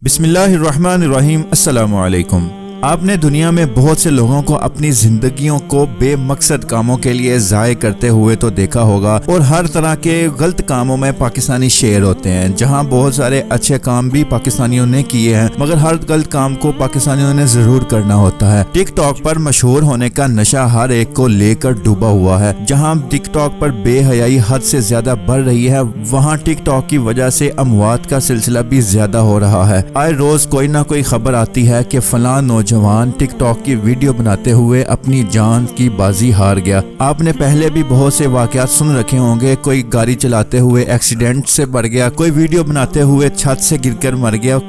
बिस्मिल्लाहिर्रहमानिर्रहीम। अस्सलामु अलैकुम। आपने दुनिया में बहुत से लोगों को अपनी जिंदगियों को बेमकसद कामों के लिए ज़ाय करते हुए तो देखा होगा, और हर तरह के गलत कामों में पाकिस्तानी शेर होते हैं। जहां बहुत सारे अच्छे काम भी पाकिस्तानियों ने किए हैं, मगर हर गलत काम को पाकिस्तानियों ने ज़रूर करना होता है। टिक टॉक पर मशहूर होने का नशा हर एक को लेकर डूबा हुआ है। जहां टिक टॉक पर बेहयाई हद से ज्यादा बढ़ रही है, वहां टिक टॉक की वजह से अमवात का सिलसिला भी ज्यादा हो रहा है। आए रोज कोई ना कोई खबर आती है कि फलां नौजवान टिक टॉक की वीडियो बनाते हुए अपनी जान की बाजी हार गया। आपने पहले भी बहुत से वाकयात सुन रखे होंगे। कोई गाड़ी चलाते हुए एक्सीडेंट से मर गया, कोई वीडियो बनाते हुए छत से गिरकर मर गया,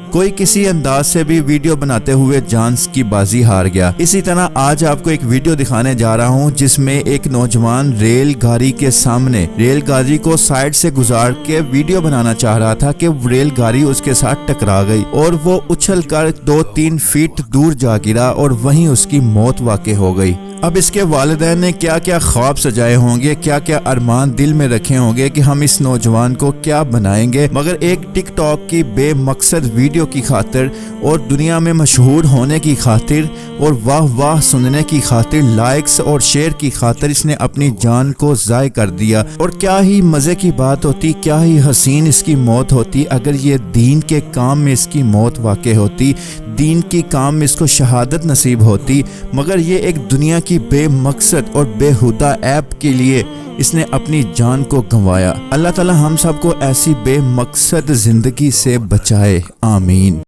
कोई किसी अंदाज से भी वीडियो बनाते हुए जान की बाजी हार गया। इसी तरह आज आपको एक वीडियो दिखाने जा रहा हूं जिसमें एक नौजवान रेलगाड़ी के सामने रेलगाड़ी को साइड से गुजार के वीडियो बनाना चाह रहा था कि रेलगाड़ी उसके साथ टकरा गई और वो उछलकर 2-3 फीट दूर जा गिरा और वहीं उसकी मौत वाक़ई हो गई। अब इसके वालिदैन ने क्या क्या ख्वाब सजाए होंगे, क्या क्या अरमान दिल में रखे होंगे कि हम इस नौजवान को क्या बनाएंगे, मगर एक टिक टॉक की बेमकसद वीडियो की खातिर और दुनिया में मशहूर होने की खातिर और वाह वाह सुनने की खातिर, लाइक्स और शेयर की खातिर इसने अपनी जान को ज़ाय कर दिया। और क्या ही मज़े की बात होती, क्या ही हसीन इसकी मौत होती अगर ये दीन के काम में इसकी मौत वाक़ई होती, दीन की काम में इसको शहादत नसीब होती। मगर ये एक दुनिया की बेमकसद और बेहुदा ऐप के लिए इसने अपनी जान को गंवाया। अल्लाह ताला हम सबको ऐसी बेमकसद जिंदगी से बचाए, आमीन।